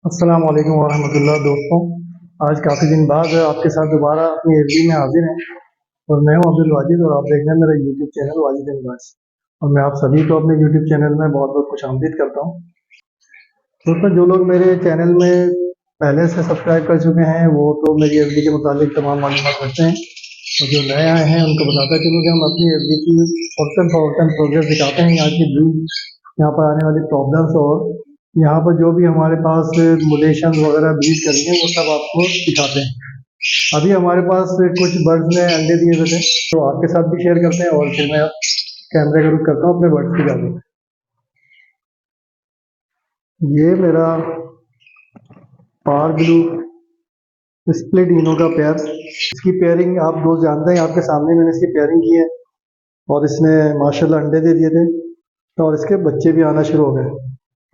अस्सलाम वालेकुम वरहमतुल्लाह दोस्तों। आज काफ़ी दिन बाद आपके साथ दोबारा अपनी एफडी में हाजिर हैं और मैं हूं अब्दुल वाजिद और आप देख रहे हैं मेरा यूट्यूब चैनल वाजिद एडवाइस। और मैं आप सभी को अपने यूट्यूब चैनल में बहुत बहुत खुशामदीद करता हूं। दोस्तों, जो लोग मेरे चैनल में पहले से सब्सक्राइब कर चुके हैं वो तो मेरी एफडी के मुताबिक तमाम मालूमात रखते हैं, और जो नए आए हैं उनको बताता चलूँ कि हम अपनी एफडी की वक्तन फ़वक्तन प्रोग्रेस दिखाते हैं, यहाँ की व्यू, यहाँ पर आने वाली प्रॉब्लम्स, और यहाँ पर जो भी हमारे पास मुलेशन वगैरह ब्रीड करनी है वो सब आपको दिखाते हैं। अभी हमारे पास कुछ बर्ड्स ने अंडे दिए हुए थे तो आपके साथ भी शेयर करते हैं, और फिर मैं कैमरे का रुख करता हूँ अपने बर्ड्स की जाने। ये मेरा पार ब्लू स्प्लिट इनो का पेयर, इसकी पेयरिंग आप दोस्त जानते हैं, आपके सामने मैंने इसकी पेयरिंग की है और इसने माशाल्लाह अंडे दे दिए थे और इसके बच्चे भी आना शुरू हो गए।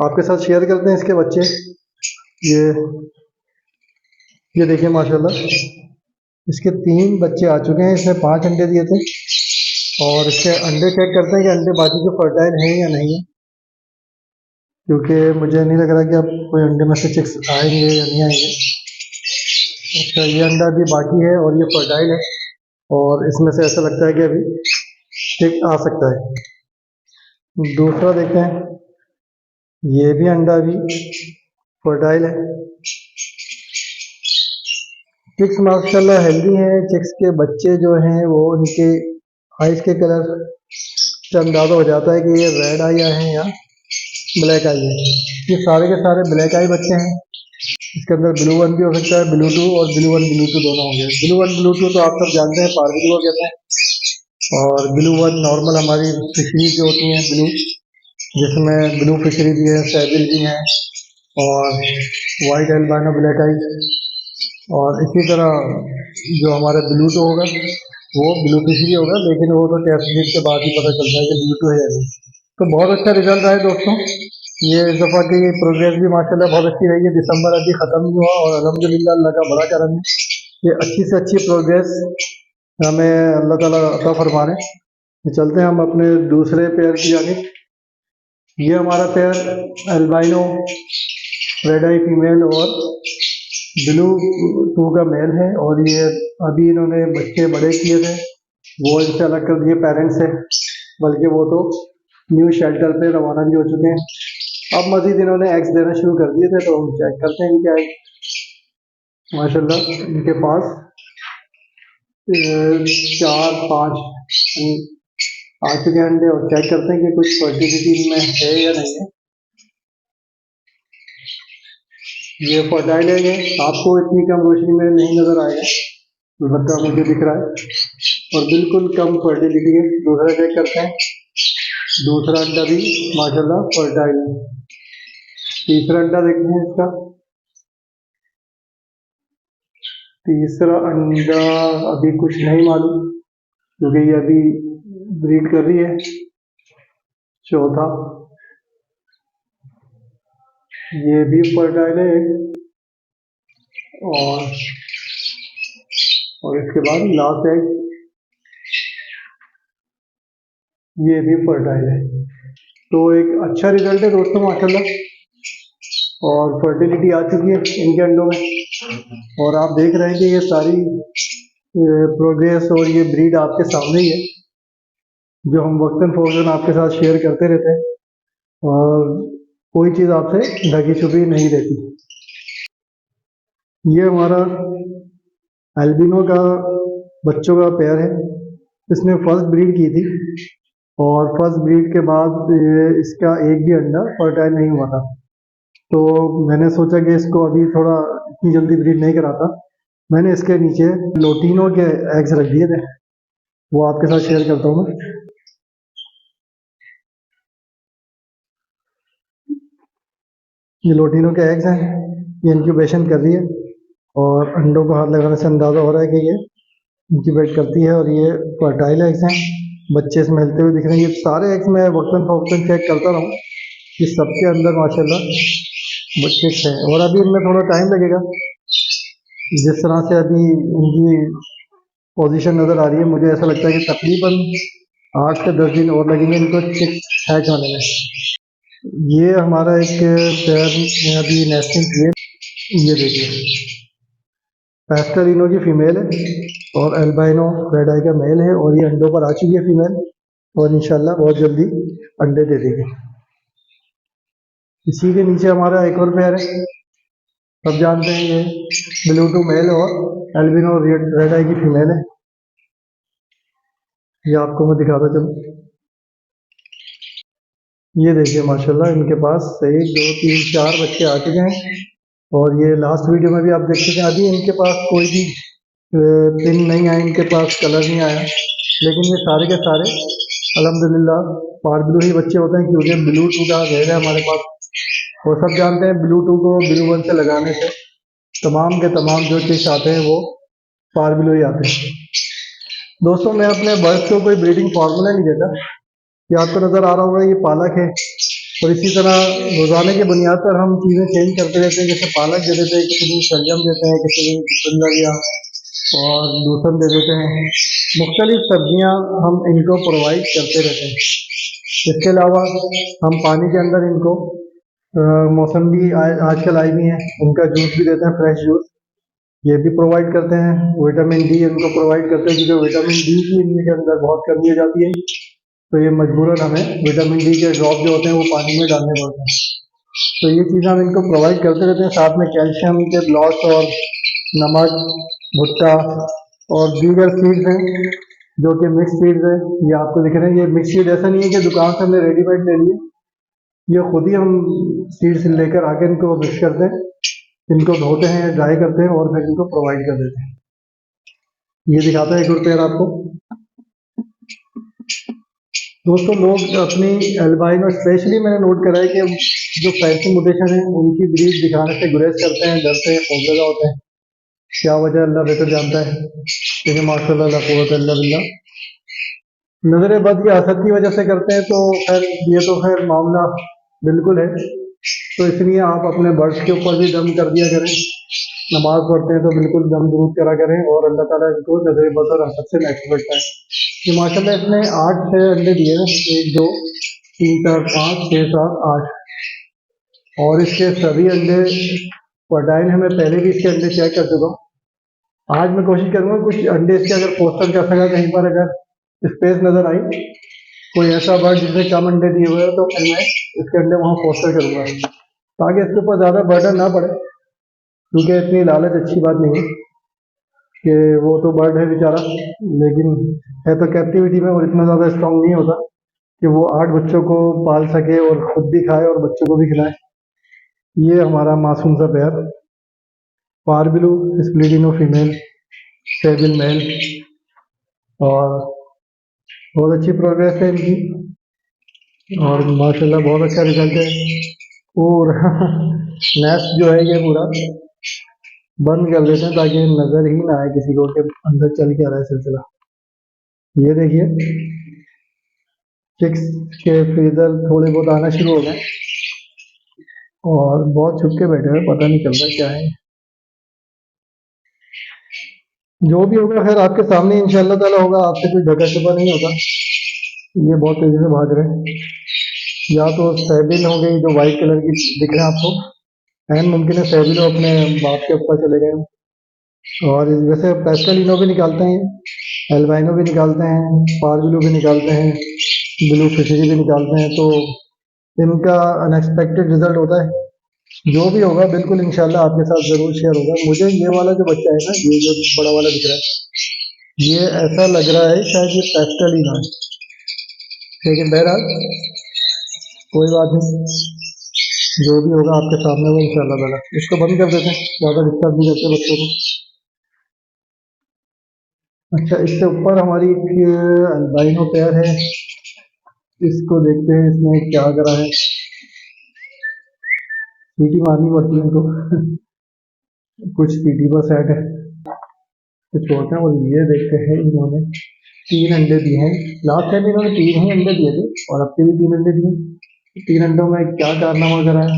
आपके साथ शेयर करते हैं इसके बच्चे। ये ये देखिए माशाल्लाह, इसके 3 बच्चे आ चुके हैं, इसने 5 अंडे दिए थे और इसके अंडे चेक करते हैं कि अंडे बाकी के फर्टाइल हैं या नहीं है, क्योंकि मुझे नहीं लग रहा कि अब कोई अंडे में से चिक्स आएंगे या नहीं आएंगे। अच्छा, ये अंडा भी बाकी है और ये फर्टाइल है और इसमें से ऐसा लगता है कि अभी चिक आ सकता है। दूसरा देखते हैं, ये भी अंडा भी फर्टाइल है। चिक्स माशाल्लाह हेल्दी हैं। चिक्स के बच्चे जो हैं वो उनके आइज के कलर से अंदाज़ा हो जाता है कि ये रेड आई है या ब्लैक आई है। ये सारे के सारे ब्लैक आई बच्चे हैं। इसके अंदर ब्लू वन भी हो सकता है, ब्लू टू, और ब्लू वन ब्लू टू दोनों होंगे। ब्लू वन ब्लू टू तो आप सब जानते हैं, पारविल को कहते हैं, और ब्लू वन नॉर्मल हमारी फिशरी जो होती हैं ब्लू, जिसमें ब्लू फिशरी भी है, सैबिल भी हैं, और वाइट एल्बानो ब्लैक आई, और इसी तरह जो हमारा ब्लू टू होगा वो ब्लू फिशरी होगा, लेकिन वो तो टेस्ट रीड के बाद ही पता चलता है कि ब्लू टू है या नहीं। तो बहुत अच्छा रिजल्ट आया दोस्तों। ये इस दफ़ा की प्रोग्रेस भी माशाल्लाह बहुत अच्छी रही है। दिसंबर अभी ख़त्म नहीं हुआ और अल्हम्दुलिल्लाह अल्लाह का बड़ा करम है, ये अच्छी से अच्छी प्रोग्रेस हमें अल्लाह ताला अता फरमा रहे हैं। चलते हैं हम अपने दूसरे पेयर की जानिब। ये हमारा पेयर एल्बाइनो रेड आई फीमेल और ब्लू टू का मेल है, और ये अभी इन्होंने बच्चे बड़े किए थे, वो इनसे अलग कर दिए पेरेंट्स से, बल्कि वो तो न्यू शेल्टर पे रवाना भी हो चुके हैं। अब मजीद इन्होंने एग्स देना शुरू कर दिए थे, तो हम चेक करते हैं इनके एग। माशाल्लाह इनके पास 4-5 आ चुके हैं अंडे, और चेक करते हैं कि कुछ फर्टिलिटी इनमें है या नहीं है। ये फर्टाइल है, आपको इतनी कम रोशनी में नहीं नजर आएगा, अलबत्ता मुझे दिख रहा है, और बिल्कुल कम फर्टिलिटी है। दूसरा चेक करते हैं, दूसरा अंडा भी माशाल्लाह फर्टाइल है। तीसरा अंडा देखते हैं इसका। तीसरा अंडा अभी कुछ नहीं मालूम, क्योंकि ये अभी ब्रीड कर रही है। चौथा, ये भी फर्टाइल है, और इसके बाद लास्ट एग, ये भी फर्टाइल है। तो एक अच्छा रिजल्ट है दोस्तों माशाल्लाह, और फर्टिलिटी आ चुकी है इनके अंडों में, और आप देख रहे हैं कि ये सारी प्रोग्रेस और ये ब्रीड आपके सामने ही है, जो हम वक्तन फ़ौक़तन आपके साथ शेयर करते रहते हैं, और कोई चीज़ आपसे ढकी छुपी नहीं रहती। ये हमारा एल्बिनो का बच्चों का पेयर है। इसने फर्स्ट ब्रीड की थी, और फर्स्ट ब्रीड के बाद इसका एक भी अंडा फर्टाइल नहीं हुआ था, तो मैंने सोचा कि इसको अभी थोड़ा इतनी जल्दी ब्रीड नहीं कराता। मैंने इसके नीचे लोटिनो के एग्स रख दिए थे, वो आपके साथ शेयर करता हूँ मैं। ये लोटिनो के एग्स हैं, ये इंक्यूबेशन कर रही है, और अंडों को हाथ लगाने से अंदाज़ा हो रहा है कि ये इंक्यूबेट करती है, और ये फर्टाइल एग्स हैं। बच्चे इसमें हिलते हुए दिख रहे हैं। ये सारे एग्स मैं वक्तन फ़ौक़तन चेक करता रहूँ कि सबके अंदर माशाल्लाह बच्चे हैं, और अभी इनमें थोड़ा टाइम लगेगा। जिस तरह से अभी इनकी पोजीशन नज़र आ रही है, मुझे ऐसा लगता है कि तकरीबन 8 से 10 दिन और लगेंगे इनको चिक्स हैच होने में। ये हमारा एक पेयर में अभी नेस्टिंग किए, ये देखिए, पैस्टलिनो की फीमेल है और एल्बाइनो रेड आई का मेल है, और ये अंडों पर आ चुकी है फीमेल, और इंशाल्लाह बहुत जल्दी अंडे दे देगी। इसी के नीचे हमारा एक और पेयर है, सब जानते हैं ये ब्लू मेल और एल्बिनो रेड आई की फीमेल है। ये आपको मैं दिखाता चलूँ। ये देखिए माशाल्लाह इनके पास 1 2 3 4 बच्चे आ चुके हैं, और ये लास्ट वीडियो में भी आप देख चुके हैं। अभी इनके पास कोई भी पिन नहीं आया, इनके पास कलर नहीं आया, लेकिन ये सारे के सारे अल्हम्दुलिल्लाह पारब्लू ही बच्चे होते हैं, क्योंकि ब्लू टू का रेड है हमारे पास। और सब जानते हैं ब्लू टू को ब्लू वन से लगाने से तमाम के तमाम जो चीज आते हैं वो पारब्लू ही आते हैं। दोस्तों मैं अपने बर्ड्स को कोई ब्रीडिंग फार्मूला नहीं देता, ये आपको नजर आ रहा होगा ये पालक है, और इसी तरह रोजाना की बुनियाद पर हम चीजें चेंज करते रहते हैं। जैसे पालक दे देते हैं, किसी दिन शलजम देते हैं, किसी दिन चुकंदर या और लूसन दे देते हैं। मुख्तलिफ सब्जियां हम इनको प्रोवाइड करते रहते हैं। इसके अलावा हम पानी के अंदर इनको मौसम्बी आजकल आई हुई हैं, उनका जूस भी देते हैं, फ्रेश जूस ये भी प्रोवाइड करते हैं। विटामिन डी इनको प्रोवाइड करते हैं, क्योंकि विटामिन डी की इनके अंदर बहुत कमी हो जाती है, तो ये मजबूरन हमें विटामिन डी के ड्रॉप जो होते हैं वो पानी में डालने पड़ते हैं। तो ये चीज़ें हम इनको प्रोवाइड करते रहते हैं। साथ में कैल्शियम के ब्लॉक्स और नमक, भुट्टा और दीगर सीड्स हैं जो कि मिक्स सीड्स है। ये आपको दिख रहे हैं, ये मिक्स सीड ऐसा नहीं है कि दुकान से हमने रेडीमेड ले लिए, ये खुद ही हम सीड्स लेकर आके इनको मिक्स करते हैं, इनको धोते हैं, ड्राई करते हैं और फिर इनको प्रोवाइड कर देते हैं। ये दिखाता है एक और पेयर आपको। दोस्तों लोग अपनी एल्बाइनो स्पेशली मैंने नोट करा है कि जो फैंसी म्यूटेशन है उनकी ब्रीड दिखाने से गुरेज करते हैं, डरते हैं, खौफजदा होते हैं। क्या वजह अल्लाह बेहतर जानता है, लेकिन माशाल्लाह ला कुव्वत इल्ला बिल्लाह, नजर बद की हसद की वजह से करते हैं। तो खैर ये तो खैर मामला बिल्कुल है, तो इसलिए आप अपने बर्ड्स के ऊपर भी दम कर दिया करें। नमाज पढ़ते हैं तो बिल्कुल दम दुरूद करा करें, और अल्लाह ताला इनको नजर बद और हसद से महफूज रखता है। कि माशाल्लाह इसने 8 से अंडे दिए हैं, 1 2 3 4 5 6 7 8, और इसके सभी अंडे फर्टाइल है। मैं पहले भी इसके अंडे चेक कर चुका हूँ। आज मैं कोशिश करूंगा कुछ अंडे इसके अगर पोस्टर कर सका कहीं पर, अगर स्पेस नजर आई कोई ऐसा बर्ड जिसने कम अंडे दिए हुए हैं, तो फिर मैं इसके अंडे वहां पोस्टर करूंगा, ताकि इसके ऊपर ज्यादा बर्डन ना पड़े, क्योंकि इतनी लालच अच्छी बात नहीं है। कि वो तो बर्ड है बेचारा, लेकिन है तो कैप्टिविटी में, और इतना ज़्यादा स्ट्रांग नहीं होता कि वो 8 बच्चों को पाल सके और खुद भी खाए और बच्चों को भी खिलाए। ये हमारा मासूम सा pair parblue splitino female, sable male, और बहुत अच्छी प्रोग्रेस है इनकी, और माशाल्लाह बहुत अच्छा रिजल्ट है। पूरा नेस्ट जो है ये पूरा बंद कर देते हैं, ताकि नजर ही ना आए किसी को कि अंदर चल क्या रहा है सिलसिला। ये देखिए चिक्स के फ्रीजर थोड़े बहुत आना शुरू हो गए, और बहुत छुप के बैठे हैं, पता नहीं चल रहा क्या है। जो भी होगा खैर आपके सामने इंशाल्लाह ताला होगा, आपसे कोई ढका छुपा नहीं होगा। ये बहुत तेजी से भाग रहे हैं, या तो सैबिल हो गई जो व्हाइट कलर की दिख रहे हैं आपको, एन मुमकिन है सैबिल अपने बाप के ऊपर चले गए। और वैसे पेस्टलिनो भी निकालते हैं, एल्बाइनो भी निकालते हैं, पारब्लू भी निकालते हैं, ब्लू फिशरी भी निकालते हैं, तो इनका अनएक्सपेक्टेड रिजल्ट होता है। जो भी होगा बिल्कुल इंशाल्लाह आपके साथ जरूर शेयर होगा। मुझे ये वाला जो बच्चा है ना, ये जो बड़ा वाला दिख रहा है, ये ऐसा लग रहा है शायद ये पेस्टलिनो है, लेकिन बहरहाल कोई बात नहीं, जो भी होगा आपके सामने वो इंशाल्लाह ताला। इसको बंद कर देते हैं, ज़्यादा डिस्टर्ब नहीं करते बच्चों को। अच्छा, इससे ऊपर हमारी एक अल्बाइनो पेयर है, इसको देखते हैं इसने क्या करा है। सीटी मारनी पड़ती है इनको कुछ सीटी पर सेट है, तो छोड़ते हैं। और ये देखते हैं इन्होंने 3 अंडे दिए हैं, लास्ट टाइम इन्होंने 3 ही अंडे दिए थे, और अब के भी 3 अंडे दिए। 3 अंडों में क्या कारनामा करा है,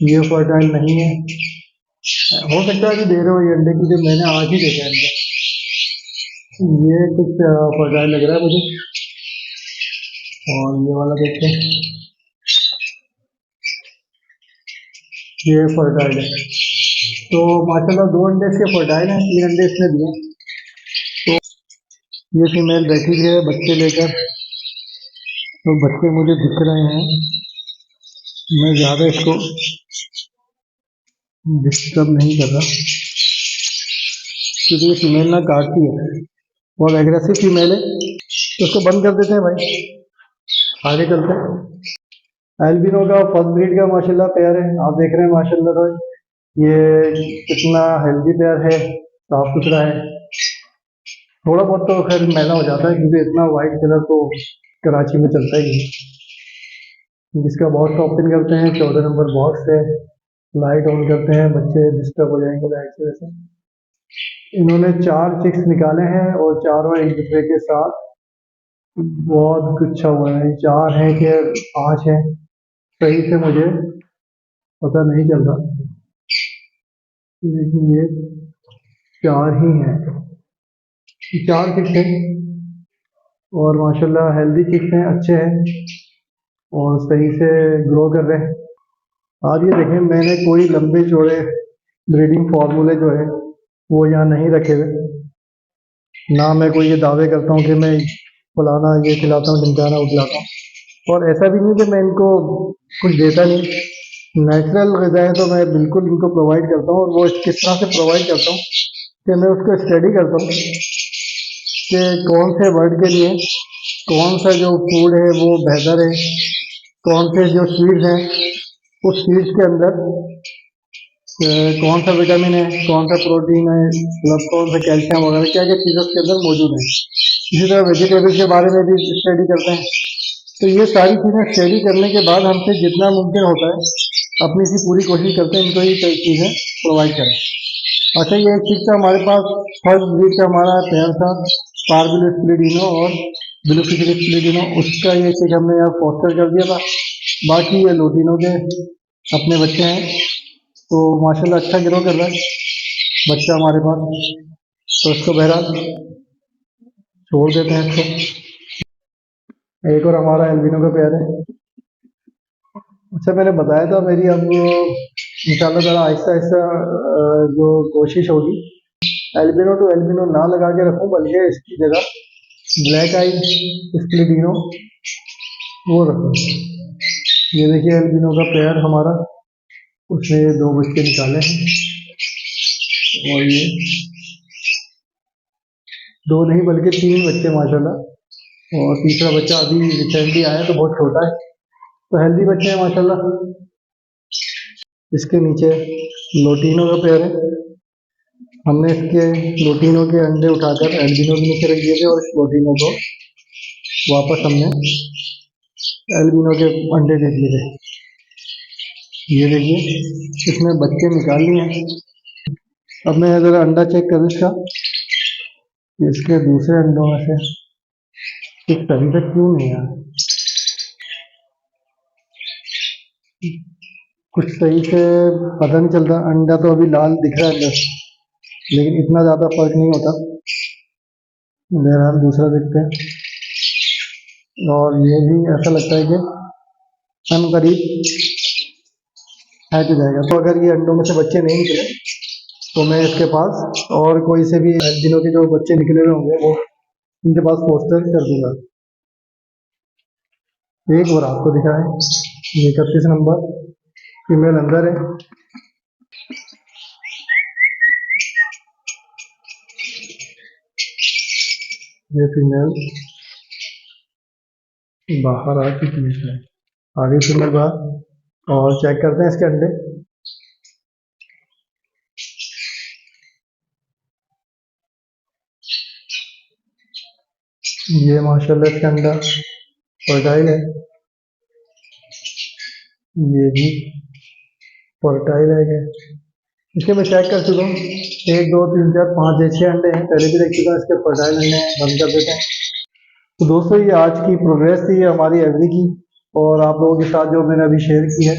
ये फर्टाइल नहीं है। हो सकता है कि दे रहे हो ये अंडे, क्योंकि मैंने आज ही देखा है इनका, ये कुछ फर्टाइल लग रहा है मुझे। और ये वाला देखते हैं, ये फर्टाइल है। तो माशाल्लाह 2 अंडे इसके फर्टाइल हैं, 3 अंडे इसने दिए। तो ये फीमेल बैठी है बच्चे लेकर। तो बच्चे मुझे दिख रहे हैं, मैं ज़्यादा इसको डिस्टर्ब नहीं कर रहा क्योंकि ये फीमेल ना काटती है, बहुत एग्रेसिव फीमेल है। तो उसको बंद कर देते हैं भाई, आगे चलते हैं। एल्बिनो का फर्स्ट ब्रीड का माशाल्लाह पेयर है, आप देख रहे हैं माशाल्लाह। तो ये कितना हेल्दी पेयर है, साफ सुथरा है। थोड़ा बहुत तो खैर मैला हो जाता है क्योंकि इतना वाइट कलर तो कराची में चलता ही नहीं। जिसका बॉक्स ओपन करते हैं, 14 नंबर बॉक्स है, लाइट ऑन करते हैं, बच्चे डिस्टर्ब हो जाएंगे लाइट की वजह से। इन्होंने 4 चिक्स निकाले हैं और चारों एक दूसरे के साथ बहुत अच्छा हुआ है। 4 हैं कि 5 हैं, सही से मुझे पता नहीं चल रहा, लेकिन ये 4 ही हैं। 4 चिक्स हैं और माशाल्लाह हेल्दी चिक्स हैं, अच्छे हैं और सही से ग्रो कर रहे हैं। आज ये देखें, मैंने कोई लंबे चौड़े ब्रीडिंग फार्मूले जो है वो यहाँ नहीं रखे हुए। ना मैं कोई ये दावे करता हूँ कि मैं फलाना ये खिलाता हूँ, ढिमकाना वो खिलाता हूँ। और ऐसा भी नहीं कि मैं इनको कुछ देता नहीं। नेचुरल ग़िज़ाएँ तो मैं बिल्कुल इनको प्रोवाइड करता हूँ, और वो किस तरह से प्रोवाइड करता हूँ कि मैं उसको स्टडी करता हूँ कि कौन से बर्ड के लिए कौन सा जो फूड है वो बेहतर है, कौन से जो सीड्स हैं उस सीड्स के अंदर कौन सा विटामिन है, कौन सा प्रोटीन है, मतलब कौन सा कैल्शियम वगैरह क्या क्या चीज़ें उसके अंदर मौजूद हैं। इसी तरह वेजिटेबल्स के बारे में भी स्टडी करते हैं। तो ये सारी चीज़ें स्टडी करने के बाद हमसे जितना मुमकिन होता है अपनी सी पूरी कोशिश करते हैं इनको ये चीज़ें प्रोवाइड करें। अच्छा, ये एक चीज़ का हमारे पास फर्स्ट ब्रीड का हमारा पेयर था, पार्बुल स्प्लिडिनो और ब्लू फिशर स्प्लिडिनो, उसका ये चीज़ हमने यहाँ फोस्टर कर दिया था। बाकी ये लोटिनो के अपने बच्चे हैं, तो माशाल्लाह अच्छा ग्रो कर रहा है बच्चा हमारे पास। तो इसको बहरहाल छोड़ देते हैं इसको। एक और हमारा एल्बिनो का पेयर है। अच्छा, मैंने बताया था मेरी अब इंशाल्लाह ताला आहिस्ता आहिस्ता जो कोशिश होगी एल्बिनो टू एल्बिनो ना लगा के रखूं, बल्कि इसकी जगह ब्लैक आइड स्प्लिडिनो वो रखूं। ये देखिए एल्बिनो का पेयर हमारा, उसने 2 बच्चे निकाले हैं और ये 2 नहीं बल्कि 3 बच्चे माशाल्लाह, और तीसरा बच्चा अभी रिसेंटली आया तो बहुत छोटा है। तो हेल्दी बच्चे हैं माशाल्लाह। इसके नीचे लोटिनो का पेयर है। हमने इसके लोटिनो के अंडे उठाकर एल्बिनो के नीचे रख दिए थे और इस लोटिनो को वापस हमने एल्बिनो के अंडे दे दिए थे। ये देखिए इसमें बच्चे निकाल लिए हैं। अब मैं ज़रा अंडा चेक करूँ इसका, इसके दूसरे अंडों में से इस तभी तक क्यों नहीं आया, कुछ सही से पता नहीं चलता। अंडा तो अभी लाल दिख रहा है अंदर, लेकिन इतना ज़्यादा फर्क नहीं होता। बहरहाल दूसरा देखते हैं, और ये भी ऐसा लगता है कि हम करीब हैच हो जाएगा। तो अगर ये अंडों में से बच्चे नहीं निकले तो मैं इसके पास और कोई से भी दिनों के जो बच्चे निकले हुए होंगे वो इनके पास पोस्टर कर दूंगा। एक और आपको दिखा है, ये 31 नंबर फीमेल अंदर है। ये फीमेल बाहर आ चुकी है, आगे फीमेल बाहर। और चेक करते हैं इसके अंडे। ये माशाल्लाह इसका अंडा फर्टाइल है, ये भी फर्टाइल है। इसके मैं चेक कर चुका हूँ, 1 2 3 4 5 6 अंडे हैं, पहले भी देख चुका हूँ। इसके फर्टाइल अंडे बंद कर देते हैं। तो दोस्तों, ये आज की प्रोग्रेस थी हमारी एवरी की, और आप लोगों के साथ जो मैंने अभी शेयर की है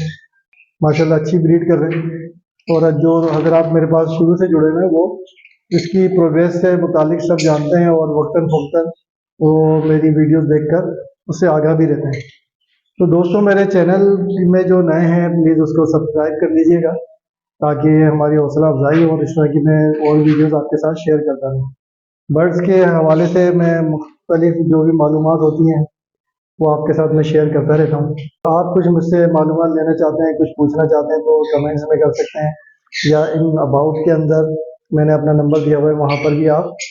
माशाल्लाह अच्छी ब्रीड कर रहे हैं। और जो अगर आप मेरे पास शुरू से जुड़े हुए हैं वो इसकी प्रोग्रेस से मुतालिक सब जानते हैं और वक्तन फ़ौक्तन वो मेरी वीडियोस देखकर उससे आगाह भी रहते हैं। तो दोस्तों मेरे चैनल में जो नए हैं प्लीज़ उसको सब्सक्राइब कर लीजिएगा ताकि हमारी हौसला अफजाई हो और इस तरह की मैं और वीडियोस आपके साथ शेयर करता रहूँ। बर्ड्स के हवाले से मैं मुख्तलिफ जो भी मालूमात होती हैं वो आपके साथ मैं शेयर करता रहता हूँ। तो आप कुछ मुझसे मालूमात लेना चाहते हैं, कुछ पूछना चाहते हैं तो कमेंट्स में कर सकते हैं, या इन अबाउट के अंदर मैंने अपना नंबर दिया हुआ है, वहाँ पर भी आप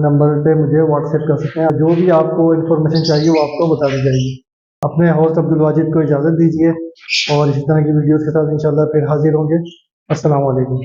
नंबर पे मुझे व्हाट्सएप कर सकते हैं। जो भी आपको इन्फॉर्मेशन चाहिए वो आपको बता दी जाएगी। अपने होस्ट अब्दुल वाजिद को इजाज़त दीजिए और इसी तरह की वीडियोस के साथ इंशाल्लाह फिर हाजिर होंगे। अस्सलाम वालेकुम।